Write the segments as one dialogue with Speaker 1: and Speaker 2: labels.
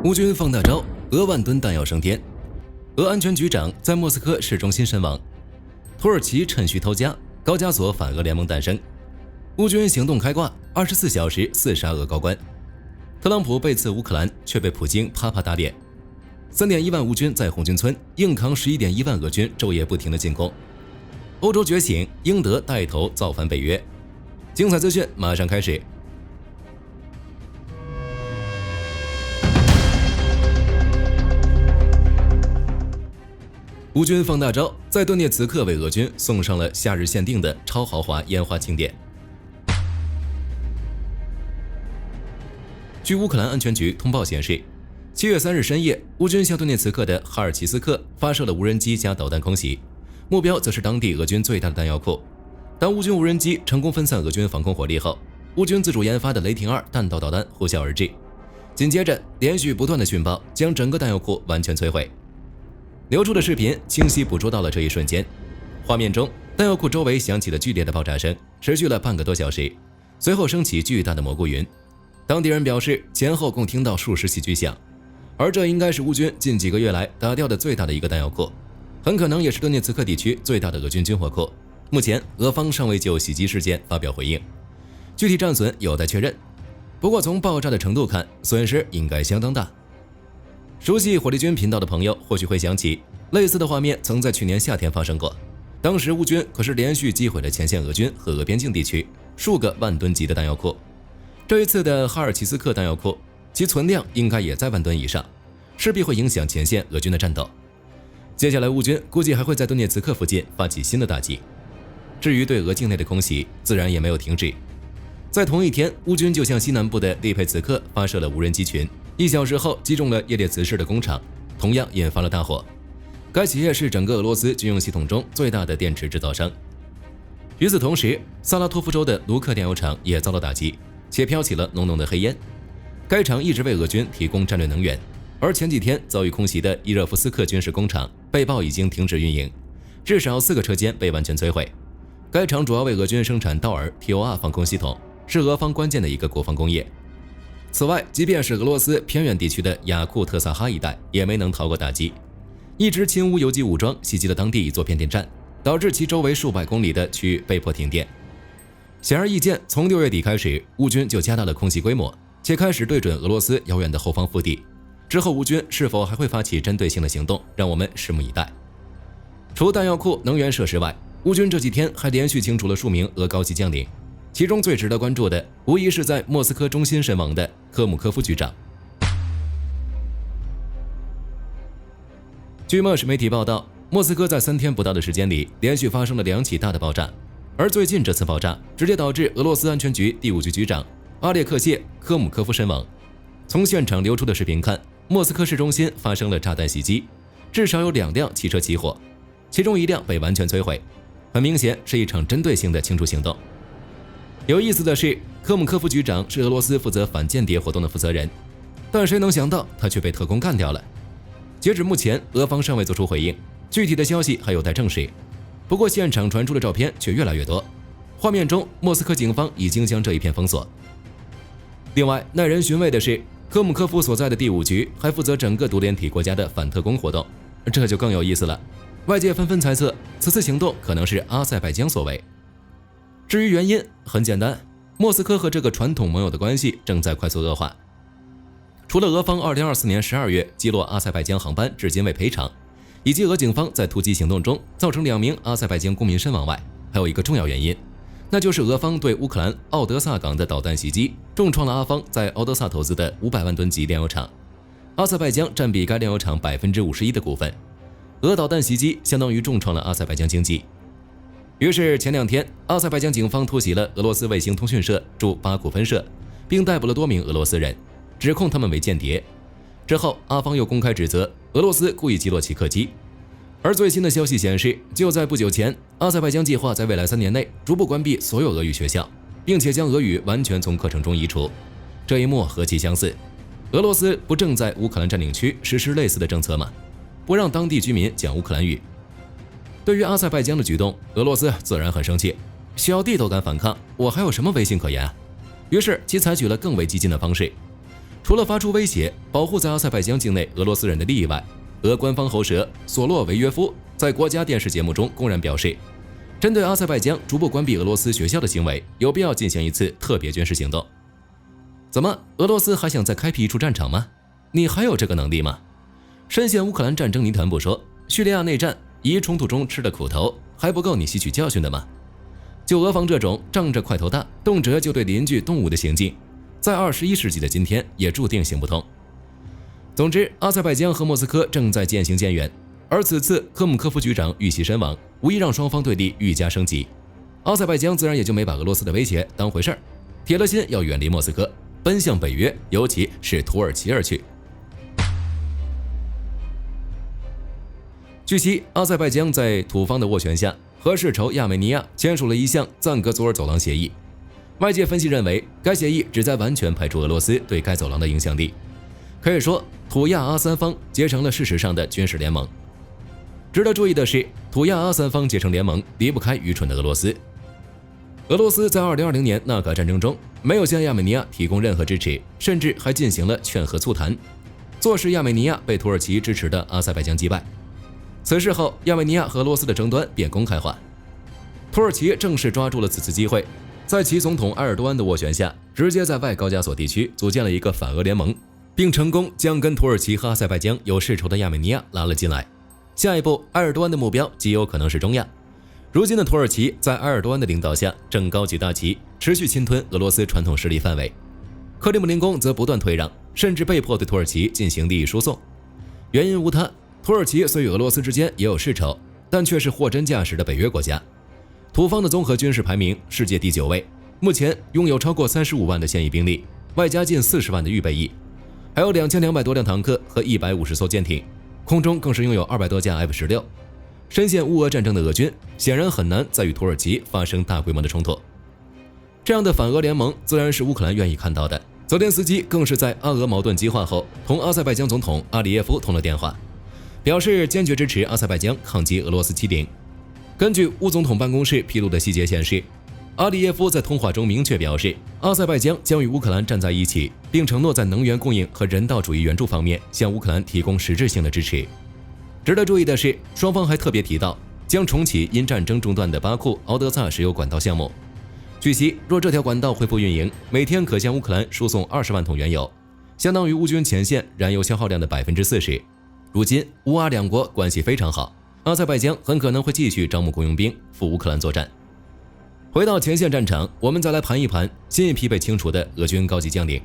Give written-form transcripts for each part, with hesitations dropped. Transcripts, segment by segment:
Speaker 1: 乌军放大招，俄万吨弹药升天。俄安全局长在莫斯科市中心身亡。土耳其趁虚偷家，高加索反俄联盟诞生。乌军行动开挂，24小时4杀俄高官。特朗普背刺乌克兰，却被普京啪啪打脸。3.1万乌军在红军村硬扛11.1万俄军昼夜不停的进攻。欧洲觉醒，英德带头造反北约。精彩资讯马上开始。乌军放大招，在顿涅茨克为俄军送上了夏日限定的超豪华烟花庆典。据乌克兰安全局通报显示，7月3日深夜，乌军向顿涅茨克的哈尔奇斯克发射了无人机加导弹空袭，目标则是当地俄军最大的弹药库。当乌军无人机成功分散俄军防空火力后，乌军自主研发的雷霆2弹道导弹呼啸而至，紧接着连续不断的讯爆将整个弹药库完全摧毁。流出的视频清晰捕捉到了这一瞬间，画面中弹药库周围响起了剧烈的爆炸声，持续了半个多小时，随后升起巨大的蘑菇云。当地人表示，前后共听到数十起巨响，而这应该是乌军近几个月来打掉的最大的一个弹药库，很可能也是顿涅茨克地区最大的俄军军火库。目前俄方尚未就袭击事件发表回应，具体战损有待确认，不过从爆炸的程度看，损失应该相当大。熟悉火力军频道的朋友或许会想起，类似的画面曾在去年夏天发生过，当时乌军可是连续击毁了前线俄军和俄边境地区数个万吨级的弹药库。这一次的哈尔奇斯克弹药库，其存量应该也在万吨以上，势必会影响前线俄军的战斗。接下来乌军估计还会在顿涅茨克附近发起新的打击。至于对俄境内的空袭，自然也没有停止。在同一天，乌军就向西南部的利佩茨克发射了无人机群，1小时后击中了叶列茨市的工厂，同样引发了大火。该企业是整个俄罗斯军用系统中最大的电池制造商。与此同时，萨拉托夫州的卢克电油厂也遭到打击，且飘起了浓浓的黑烟。该厂一直为俄军提供战略能源，而前几天遭遇空袭的伊热夫斯克军事工厂被曝已经停止运营，至少4个车间被完全摧毁。该厂主要为俄军生产道尔 TOR 防空系统，是俄方关键的一个国防工业。此外，即便是俄罗斯偏远地区的雅库特萨哈一带也没能逃过打击。一支亲乌游击武装袭击了当地一座变电站，导致其周围数百公里的区域被迫停电。显而易见，从6月底开始，乌军就加大了空袭规模，且开始对准俄罗斯遥远的后方腹地。之后乌军是否还会发起针对性的行动，让我们拭目以待。除弹药库、能源设施外，乌军这几天还连续清除了数名俄高级将领，其中最值得关注的无疑是在莫斯科中心身亡的科姆科夫局长。据莫什媒体报道，莫斯科在3天不到的时间里连续发生了2起大的爆炸，而最近这次爆炸直接导致俄罗斯安全局第5局局长阿列克谢·科姆科夫身亡。从现场流出的视频看，莫斯科市中心发生了炸弹袭击，至少有2辆汽车起火，其中1辆被完全摧毁，很明显是一场针对性的清除行动。有意思的是，科姆科夫局长是俄罗斯负责反间谍活动的负责人，但谁能想到他却被特工干掉了。截止目前，俄方尚未做出回应，具体的消息还有待证实。不过现场传出的照片却越来越多，画面中莫斯科警方已经将这一片封锁。另外，耐人寻味的是，科姆科夫所在的第5局还负责整个独联体国家的反特工活动，这就更有意思了。外界纷纷猜测，此次行动可能是阿塞拜疆所为。至于原因，很简单，莫斯科和这个传统盟友的关系正在快速恶化。除了俄方2024年12月击落阿塞拜疆航班至今未赔偿，以及俄警方在突击行动中造成2名阿塞拜疆公民身亡外，还有一个重要原因，那就是俄方对乌克兰奥德萨港的导弹袭击，重创了阿方在奥德萨投资的500万吨级炼油厂。阿塞拜疆占比该炼油厂51%的股份，俄导弹袭击相当于重创了阿塞拜疆经济。于是前2天，阿塞拜疆警方突袭了俄罗斯卫星通讯社驻巴库分社，并逮捕了多名俄罗斯人，指控他们为间谍。之后，阿方又公开指责俄罗斯故意击落其客机。而最新的消息显示，就在不久前，阿塞拜疆计划在未来3年内逐步关闭所有俄语学校，并且将俄语完全从课程中移除。这一幕何其相似！俄罗斯不正在乌克兰占领区实施类似的政策吗？不让当地居民讲乌克兰语。对于阿塞拜疆的举动，俄罗斯自然很生气，小弟都敢反抗，我还有什么威信可言啊？于是其采取了更为激进的方式。除了发出威胁，保护在阿塞拜疆境内俄罗斯人的利益外，俄官方喉舌索洛维约夫在国家电视节目中公然表示，针对阿塞拜疆逐步关闭俄罗斯学校的行为，有必要进行一次特别军事行动。怎么，俄罗斯还想再开辟一处战场吗？你还有这个能力吗？深陷乌克兰战争泥潭不说，叙利亚内战一冲突中吃的苦头还不够你吸取教训的吗？就俄方这种仗着块头大，动辄就对邻居动武的行径，在21世纪的今天也注定行不通。总之，阿塞拜疆和莫斯科正在渐行渐远，而此次科姆科夫局长遇袭身亡，无疑让双方对立愈加升级。阿塞拜疆自然也就没把俄罗斯的威胁当回事儿，铁了心要远离莫斯科，奔向北约，尤其是土耳其而去。据悉，阿塞拜疆在土方的斡旋下，和世仇亚美尼亚签署了一项赞格佐尔走廊协议。外界分析认为，该协议旨在完全排除俄罗斯对该走廊的影响力。可以说，土亚阿三方结成了事实上的军事联盟。值得注意的是，土亚阿三方结成联盟离不开愚蠢的俄罗斯。俄罗斯在2020年纳卡战争中没有向亚美尼亚提供任何支持，甚至还进行了劝和促谈，坐视亚美尼亚被土耳其支持的阿塞拜疆击败。此事后，亚美尼亚和俄罗斯的争端便公开化。土耳其正是抓住了此次机会，在其总统埃尔多安的斡旋下，直接在外高加索地区组建了一个反俄联盟，并成功将跟土耳其和阿塞拜疆有世仇的亚美尼亚拉了进来。下一步，埃尔多安的目标极有可能是中亚。如今的土耳其在埃尔多安的领导下，正高举大旗，持续侵吞俄罗斯传统势力范围。克里姆林宫则不断退让，甚至被迫对土耳其进行利益输送。原因无他，土耳其虽与俄罗斯之间也有世仇，但却是货真价实的北约国家。土方的综合军事排名世界第9位，目前拥有超过35万的现役兵力，外加近40万的预备役，还有2200多辆坦克和150艘舰艇，空中更是拥有200多架 F-16。深陷乌俄战争的俄军显然很难再与土耳其发生大规模的冲突。这样的反俄联盟自然是乌克兰愿意看到的。泽连斯基更是在阿俄矛盾激化后，同阿塞拜疆总统阿里耶夫通了电话，表示坚决支持阿塞拜疆抗击俄罗斯欺凌。根据乌总统办公室披露的细节显示，阿里耶夫在通话中明确表示，阿塞拜疆将与乌克兰站在一起，并承诺在能源供应和人道主义援助方面向乌克兰提供实质性的支持。值得注意的是，双方还特别提到将重启因战争中断的巴库敖德萨石油管道项目。据悉，若这条管道恢复运营，每天可向乌克兰输送20万桶原油，相当于乌军前线燃油消耗量的40%。如今，乌阿两国关系非常好，阿塞拜疆很可能会继续招募雇佣兵赴乌克兰作战。回到前线战场，我们再来盘一盘新一批被清除的俄军高级将领。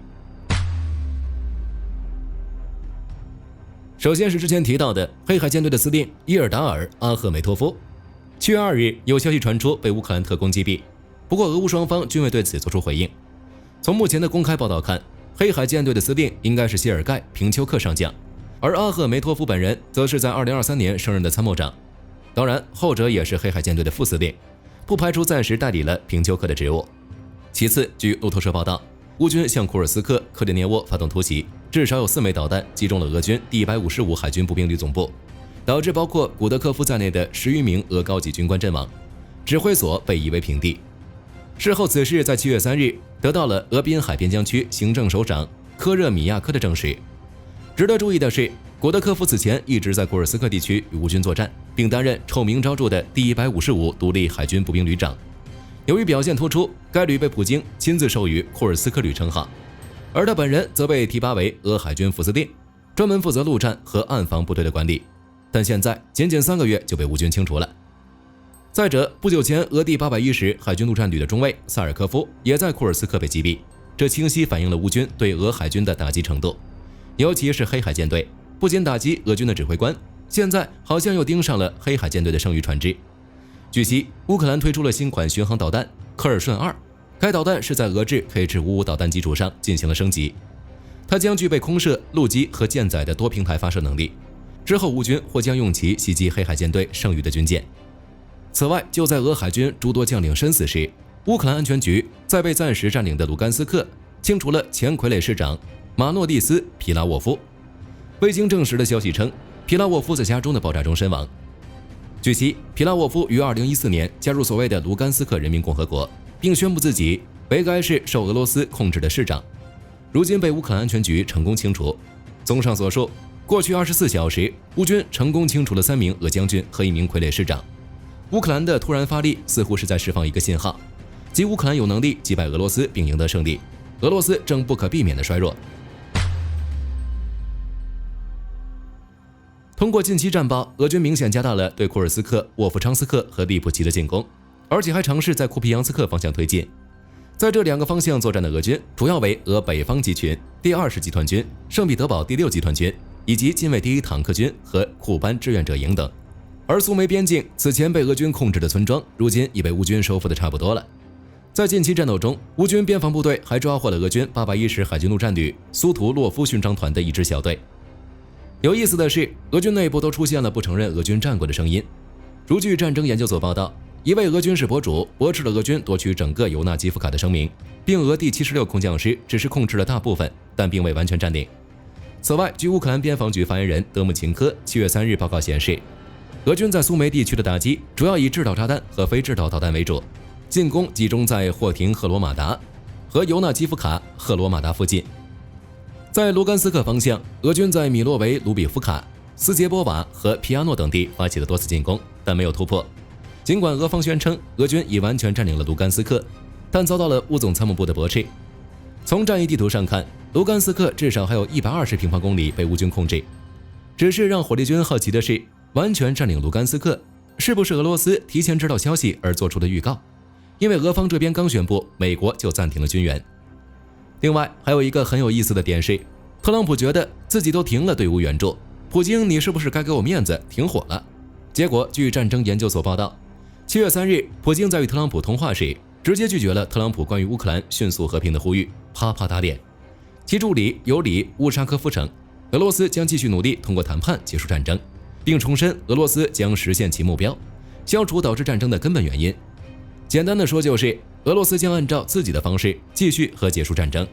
Speaker 1: 首先是之前提到的黑海舰队的司令伊尔达尔·阿赫梅托夫。7月2日，有消息传出被乌克兰特工击毙，不过俄乌双方均未对此作出回应。从目前的公开报道看，黑海舰队的司令应该是谢尔盖·平丘克上将，而阿赫梅托夫本人则是在2023年升任的参谋长。当然，后者也是黑海舰队的副司令，不排除暂时代理了平丘克的职务。其次，据路透社报道，乌军向库尔斯克、克里涅沃发动突袭，至少有4枚导弹击中了俄军第155海军步兵旅总部，导致包括古德科夫在内的10余名俄高级军官阵亡，指挥所被夷为平地。事后，此事在7月3日得到了俄滨海边疆区行政首长科热米亚科的证实。值得注意的是，古德科夫此前一直在库尔斯克地区与乌军作战，并担任臭名昭著的第155独立海军步兵旅长。由于表现突出，该旅被普京亲自授予库尔斯克旅称号，而他本人则被提拔为俄海军副司令，专门负责陆战和岸防部队的管理。但现在仅仅3个月就被乌军清除了。再者，不久前俄第810海军陆战旅的中尉萨尔科夫也在库尔斯克被击毙，这清晰反映了乌军对俄海军的打击程度。尤其是黑海舰队，不仅打击俄军的指挥官，现在好像又盯上了黑海舰队的剩余船只。据悉，乌克兰推出了新款巡航导弹科尔顺2，该导弹是在俄制 K-55导弹基础上进行了升级，它将具备空射、陆基和舰载的多平台发射能力。之后，乌军或将用其袭击黑海舰队剩余的军舰。此外，就在俄海军诸多将领身死时，乌克兰安全局在被暂时占领的卢甘斯克清除了前傀儡师长马诺蒂斯·皮拉沃夫。未经证实的消息称，皮拉沃夫在家中的爆炸中身亡。据悉，皮拉沃夫于2014年加入所谓的卢甘斯克人民共和国，并宣布自己为该市受俄罗斯控制的市长。如今被乌克兰安全局成功清除。综上所述，过去24小时，乌军成功清除了3名俄将军和1名傀儡师长。乌克兰的突然发力似乎是在释放一个信号，即乌克兰有能力击败俄罗斯并赢得胜利，俄罗斯正不可避免的衰弱。通过近期战报，俄军明显加大了对库尔斯克、沃夫昌斯克和利普齐的进攻，而且还尝试在库皮扬斯克方向推进。在这2个方向作战的俄军主要为俄北方集群、第20集团军、圣彼得堡第6集团军以及近卫第1坦克军和库班志愿者营等。而苏梅边境此前被俄军控制的村庄，如今已被乌军收复的差不多了。在近期战斗中，乌军边防部队还抓获了俄军810海军陆战旅苏图洛夫勋章团的一支小队。有意思的是，俄军内部都出现了不承认俄军战果的声音。如据战争研究所报道，一位俄军事博主驳斥了俄军夺取整个尤纳基夫卡的声明，并俄第76空降师只是控制了大部分，但并未完全占领。此外，据乌克兰边防局发言人德姆琴科7月3日报告显示，俄军在苏梅地区的打击主要以制导炸弹和非制导导弹为主，进攻集中在霍廷赫罗马达和尤纳基夫卡赫罗马达附近。在卢甘斯克方向，俄军在米洛维卢比夫卡、斯捷波瓦和皮亚诺等地发起了多次进攻，但没有突破。尽管俄方宣称俄军已完全占领了卢甘斯克，但遭到了乌总参谋部的驳斥。从战役地图上看，卢甘斯克至少还有120平方公里被乌军控制。只是让火力军好奇的是，完全占领卢甘斯克是不是俄罗斯提前知道消息而做出的预告？因为俄方这边刚宣布美国就暂停了军援。另外还有一个很有意思的点是，特朗普觉得自己都停了对乌援助，普京你是不是该给我面子停火了？结果据战争研究所报道，7月3日，普京在与特朗普通话时直接拒绝了特朗普关于乌克兰迅速和平的呼吁，啪啪打脸。其助理尤里乌沙科夫称，俄罗斯将继续努力通过谈判结束战争，并重申俄罗斯将实现其目标，消除导致战争的根本原因。简单的说就是，俄罗斯将按照自己的方式继续和结束战争。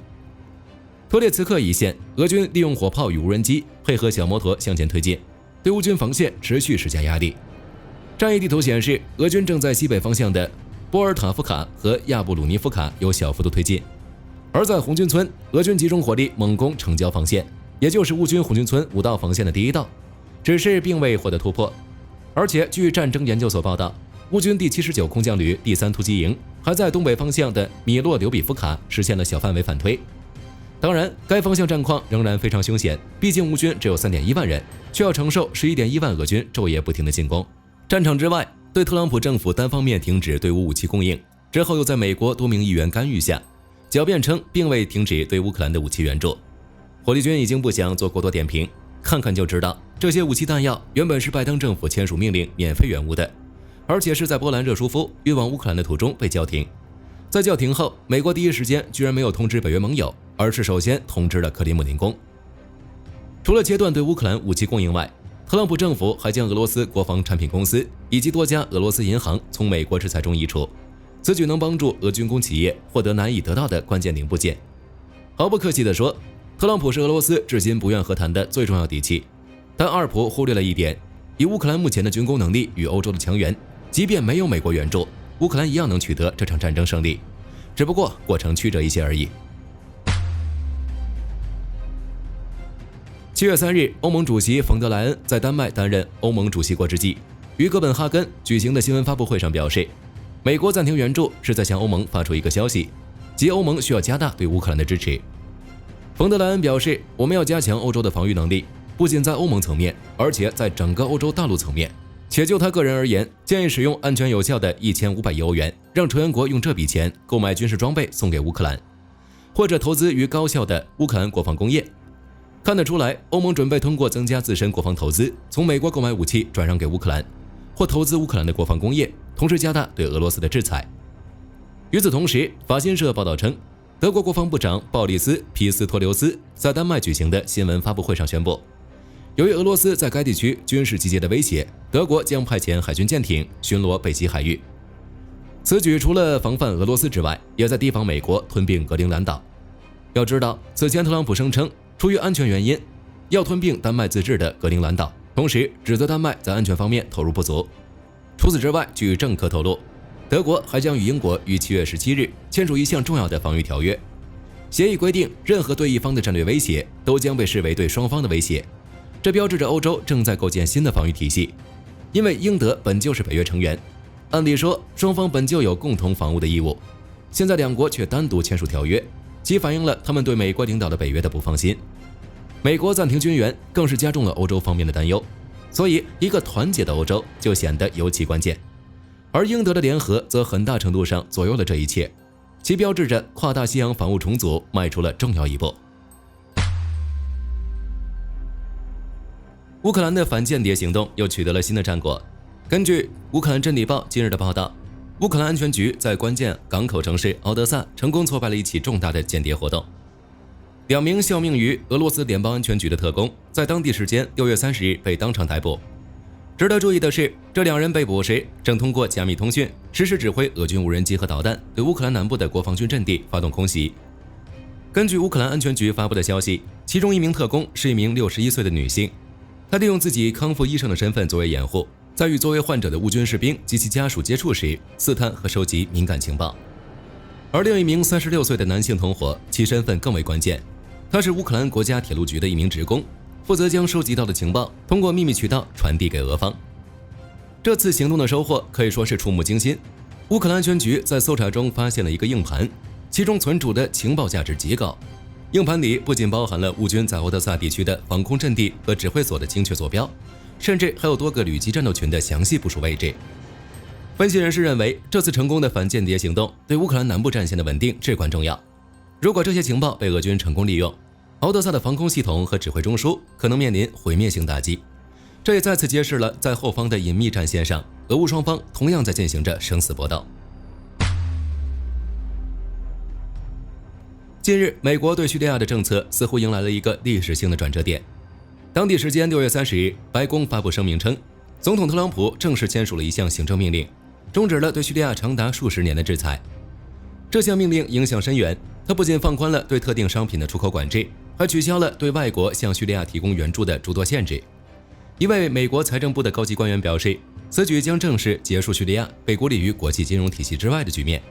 Speaker 1: 托列茨克一线，俄军利用火炮与无人机配合小摩托向前推进，对乌军防线持续施加压力。战役地图显示，俄军正在西北方向的波尔塔夫卡和亚布鲁尼夫卡有小幅度推进，而在红军村，俄军集中火力猛攻城郊防线，也就是乌军红军村5道防线的第1道，只是并未获得突破。而且据战争研究所报道，乌军第79空降旅第3突击营还在东北方向的米洛留比夫卡实现了小范围反推。当然，该方向战况仍然非常凶险，毕竟乌军只有 3.1 万人，却要承受 11.1 万俄军昼夜不停的进攻。战场之外，对特朗普政府单方面停止对乌武器供应之后，又在美国多名议员干预下，狡辩称并未停止对乌克兰的武器援助。火力军已经不想做过多点评，看看就知道，这些武器弹药原本是拜登政府签署命令免费援乌的，而且是在波兰热舒夫运往乌克兰的途中被叫停。在叫停后，美国第一时间居然没有通知北约盟友，而是首先通知了克里姆林宫。除了切断对乌克兰武器供应外，特朗普政府还将俄罗斯国防产品公司以及多家俄罗斯银行从美国制裁中移除，此举能帮助俄军工企业获得难以得到的关键零部件。毫不客气地说，特朗普是俄罗斯至今不愿和谈的最重要底气。但阿尔普忽略了一点，以乌克兰目前的军工能力与欧洲的强援，即便没有美国援助，乌克兰一样能取得这场战争胜利，只不过过程曲折一些而已。7月3日，欧盟主席冯德莱恩在丹麦担任欧盟主席国之际，于哥本哈根举行的新闻发布会上表示，美国暂停援助是在向欧盟发出一个消息，即欧盟需要加大对乌克兰的支持。冯德莱恩表示，我们要加强欧洲的防御能力，不仅在欧盟层面，而且在整个欧洲大陆层面。且就他个人而言，建议使用安全有效的1500亿欧元，让成员国用这笔钱购买军事装备送给乌克兰，或者投资于高效的乌克兰国防工业。看得出来，欧盟准备通过增加自身国防投资，从美国购买武器转让给乌克兰，或投资乌克兰的国防工业，同时加大对俄罗斯的制裁。与此同时，法新社报道称，德国国防部长鲍里斯·皮斯托留斯在丹麦举行的新闻发布会上宣布，由于俄罗斯在该地区军事集结的威胁，德国将派遣海军舰艇巡逻北极海域。此举除了防范俄罗斯之外，也在提防美国吞并格陵兰岛。要知道，此前特朗普声称出于安全原因要吞并丹麦自治的格陵兰岛，同时指责丹麦在安全方面投入不足。除此之外，据政客透露，德国还将与英国于7月17日签署一项重要的防御条约，协议规定，任何对一方的战略威胁都将被视为对双方的威胁。这标志着欧洲正在构建新的防御体系，因为英德本就是北约成员，按理说双方本就有共同防务的义务，现在两国却单独签署条约，即反映了他们对美国领导的北约的不放心。美国暂停军援更是加重了欧洲方面的担忧，所以一个团结的欧洲就显得尤其关键。而英德的联合则很大程度上左右了这一切，其标志着跨大西洋防务重组迈出了重要一步。乌克兰的反间谍行动又取得了新的战果。根据乌克兰真理报今日的报道，乌克兰安全局在关键港口城市敖德萨成功挫败了一起重大的间谍活动。2名效命于俄罗斯联邦安全局的特工在当地时间6月30日被当场逮捕。值得注意的是，这2人被捕时正通过加密通讯实施指挥俄军无人机和导弹对乌克兰南部的国防军阵地发动空袭。根据乌克兰安全局发布的消息，其中1名特工是1名61岁的女性，她利用自己康复医生的身份作为掩护，在与作为患者的乌军士兵及其家属接触时刺探和收集敏感情报。而另1名36岁的男性同伙，其身份更为关键，他是乌克兰国家铁路局的1名职工，负责将收集到的情报通过秘密渠道传递给俄方。这次行动的收获可以说是触目惊心。乌克兰安全局在搜查中发现了一个硬盘，其中存储的情报价值极高。硬盘里不仅包含了乌军在敖德萨地区的防空阵地和指挥所的精确坐标，甚至还有多个旅级战斗群的详细部署位置。分析人士认为，这次成功的反间谍行动对乌克兰南部战线的稳定至关重要。如果这些情报被俄军成功利用，敖德萨的防空系统和指挥中枢可能面临毁灭性打击。这也再次揭示了在后方的隐秘战线上，俄乌双方同样在进行着生死搏斗。近日，美国对叙利亚的政策似乎迎来了一个历史性的转折点。当地时间6月30日，白宫发布声明称，总统特朗普正式签署了一项行政命令，终止了对叙利亚长达数十年的制裁。这项命令影响深远，它不仅放宽了对特定商品的出口管制，还取消了对外国向叙利亚提供援助的诸多限制。一位美国财政部的高级官员表示，此举将正式结束叙利亚被孤立于国际金融体系之外的局面。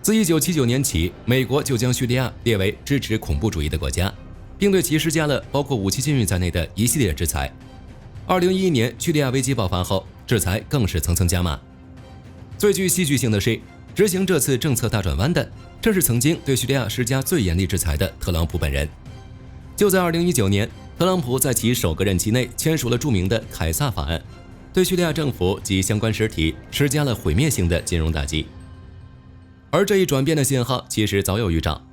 Speaker 1: 自1979年起，美国就将叙利亚列为支持恐怖主义的国家，并对其施加了包括武器禁运在内的一系列制裁。2011年叙利亚危机爆发后，制裁更是层层加码。最具戏剧性的是，执行这次政策大转弯的正是曾经对叙利亚施加最严厉制裁的特朗普本人。就在2019年，特朗普在其首个任期内签署了著名的凯撒法案，对叙利亚政府及相关实体施加了毁灭性的金融打击。而这一转变的信号其实早有预兆。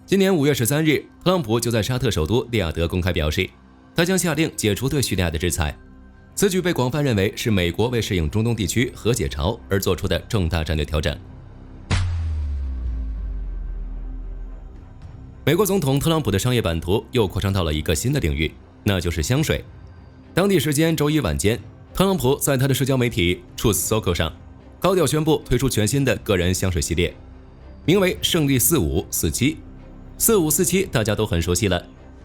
Speaker 1: 今年5月13日，特朗普就在沙特首都利雅得公开表示，他将下令解除对叙利亚的制裁。此举被广泛认为是美国为适应中东地区核解潮而做出的重大战略调整。美国总统特朗普的商业版图又扩张到了一个新的领域，那就是香水。当地时间周一晚间，特朗普在他的社交媒体 Truth Social 上高调宣布推出全新的个人香水系列，名为胜利4547。4547大家都很熟悉了，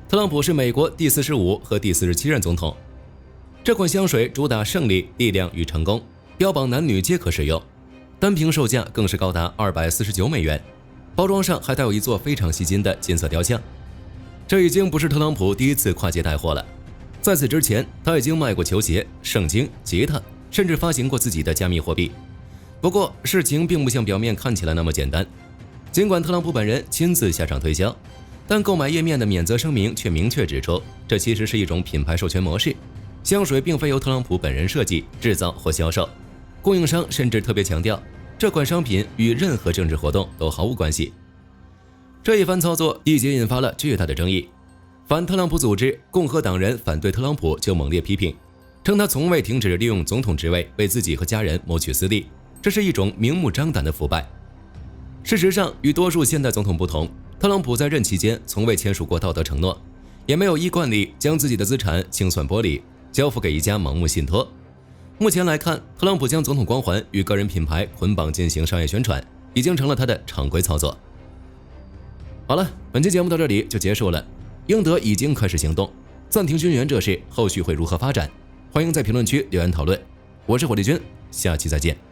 Speaker 1: 特朗普是美国第45和第47任总统。这款香水主打胜利、力量与成功，标榜男女皆可使用，单瓶售价更是高达249美元，包装上还带有一座非常吸睛的金色雕像。这已经不是特朗普第一次跨界带货了，在此之前，他已经卖过球鞋、圣经、吉他，甚至发行过自己的加密货币。不过，事情并不像表面看起来那么简单。尽管特朗普本人亲自下场推销，但购买页面的免责声明却明确指出，这其实是一种品牌授权模式。香水并非由特朗普本人设计、制造或销售，供应商甚至特别强调，这款商品与任何政治活动都毫无关系。这一番操作立即引发了巨大的争议。反特朗普组织共和党人反对特朗普就猛烈批评，称他从未停止利用总统职位为自己和家人谋取私利，这是一种明目张胆的腐败。事实上，与多数现代总统不同，特朗普在任期间从未签署过道德承诺，也没有依惯例将自己的资产清算剥离，交付给一家盲目信托。目前来看，特朗普将总统光环与个人品牌捆绑进行商业宣传，已经成了他的常规操作。好了，本期节目到这里就结束了。英德已经开始行动，暂停军援这事后续会如何发展？欢迎在评论区留言讨论。我是火力军，下期再见。